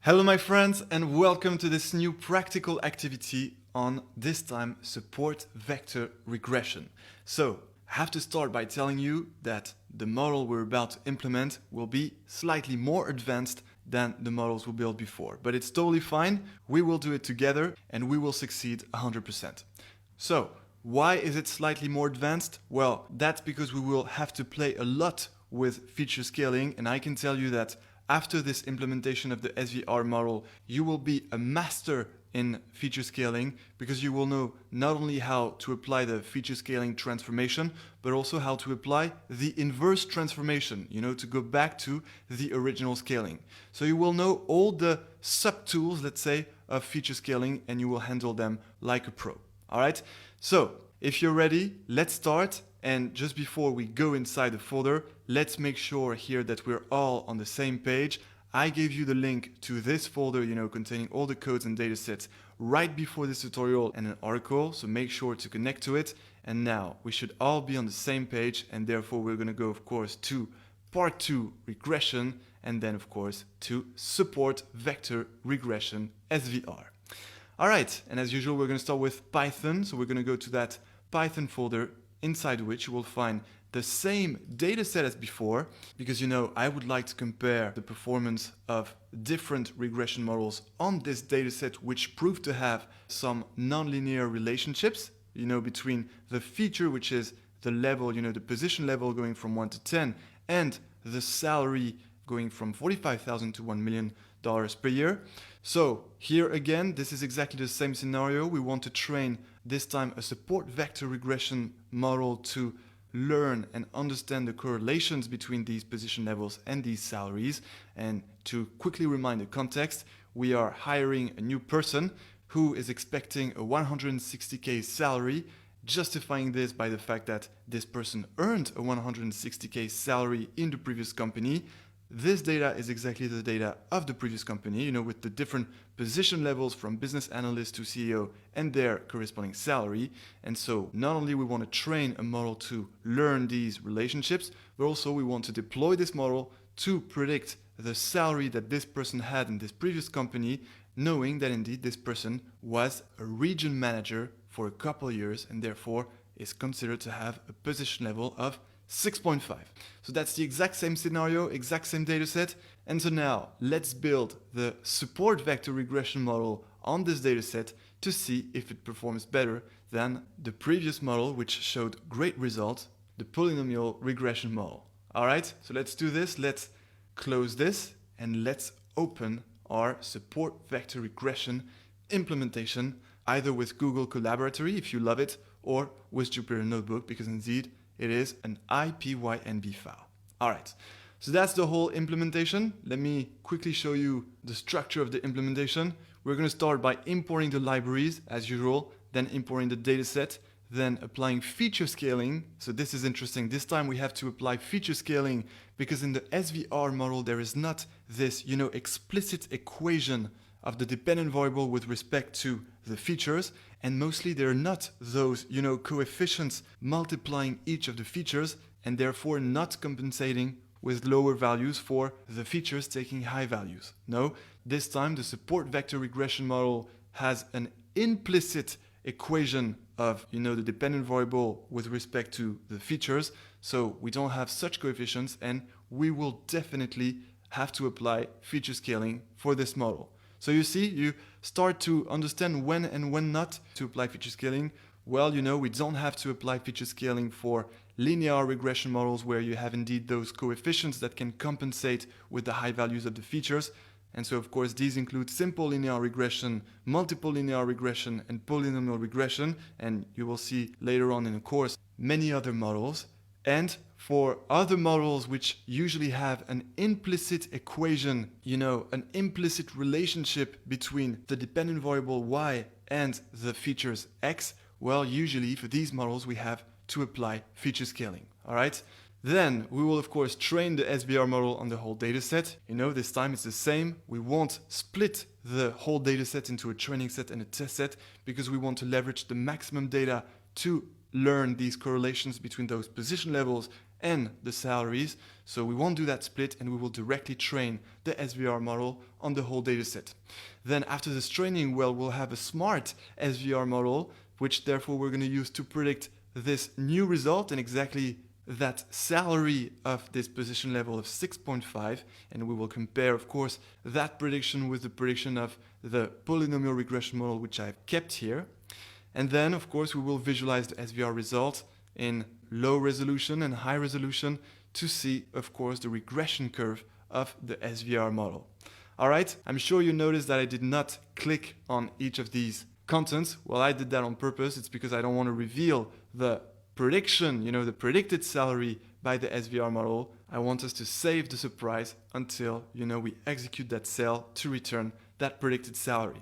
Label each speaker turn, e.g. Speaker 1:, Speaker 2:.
Speaker 1: Hello my friends and welcome to this new practical activity on, this time, support vector regression. So, I have to start by telling you that the model we're about to implement will be slightly more advanced than the models we built before. But it's totally fine, we will do it together and we will succeed 100%. So, why is it slightly more advanced? Well, that's because we will have to play a lot with feature scaling, and I can tell you that after this implementation of the SVR model, you will be a master in feature scaling because you will know not only how to apply the feature scaling transformation, but also how to apply the inverse transformation, to go back to the original scaling. So you will know all the sub-tools, let's say, of feature scaling, and you will handle them like a pro. All right? So if you're ready, let's start. And just before we go inside the folder, let's make sure here that we're all on the same page. I gave you the link to this folder, containing all the codes and datasets right before this tutorial and an article, so make sure to connect to it. And now we should all be on the same page, and therefore we're going to go, of course, to part 2 regression, and then, of course, to support vector regression SVR. All right, and as usual, we're going to start with Python. So we're going to go to that Python folder, inside which you will find the same dataset as before, because I would like to compare the performance of different regression models on this dataset, which proved to have some nonlinear relationships, between the feature, which is the level, the position level going from 1 to 10, and the salary going from $45,000 to $1 million per year. So here again, this is exactly the same scenario. We want to train this time a support vector regression model to learn and understand the correlations between these position levels and these salaries. And to quickly remind the context, we are hiring a new person who is expecting a 160K salary, justifying this by the fact that this person earned a 160K salary in the previous company. This data is exactly the data of the previous company, with the different position levels from business analyst to CEO and their corresponding salary. And so not only we want to train a model to learn these relationships, but also we want to deploy this model to predict the salary that this person had in this previous company, knowing that indeed this person was a region manager for a couple of years and therefore is considered to have a position level of 6.5. So that's the exact same scenario, exact same dataset. And so now let's build the support vector regression model on this dataset to see if it performs better than the previous model, which showed great results, the polynomial regression model. All right, so let's do this. Let's close this and let's open our support vector regression implementation, either with Google Collaboratory if you love it, or with Jupyter Notebook, because indeed it is an IPYNB file. All right, so that's the whole implementation. Let me quickly show you the structure of the implementation. We're going to start by importing the libraries as usual, then importing the dataset, then applying feature scaling. So this is interesting. This time we have to apply feature scaling because in the SVR model there is not this, explicit equation of the dependent variable with respect to the features, and mostly they're not those, coefficients multiplying each of the features and therefore not compensating with lower values for the features taking high values. No, this time the support vector regression model has an implicit equation of, the dependent variable with respect to the features, so we don't have such coefficients, and we will definitely have to apply feature scaling for this model. So you see, you start to understand when and when not to apply feature scaling. Well, we don't have to apply feature scaling for linear regression models where you have indeed those coefficients that can compensate with the high values of the features. And so, of course, these include simple linear regression, multiple linear regression, and polynomial regression. And you will see later on in the course many other models. And for other models which usually have an implicit equation, an implicit relationship between the dependent variable y and the features x, well, usually for these models we have to apply feature scaling. All right? Then we will, of course, train the SVR model on the whole dataset. This time it's the same. We won't split the whole dataset into a training set and a test set because we want to leverage the maximum data to learn these correlations between those position levels and the salaries. So we won't do that split, and we will directly train the SVR model on the whole dataset. Then after this training, well, we'll have a smart SVR model, which therefore we're going to use to predict this new result and exactly that salary of this position level of 6.5, and we will compare, of course, that prediction with the prediction of the polynomial regression model, which I've kept here. And then, of course, we will visualize the SVR result in low resolution and high resolution to see, of course, the regression curve of the SVR model. All right, I'm sure you noticed that I did not click on each of these contents. Well, I did that on purpose. It's because I don't want to reveal the prediction, the predicted salary by the SVR model. I want us to save the surprise until, we execute that cell to return that predicted salary.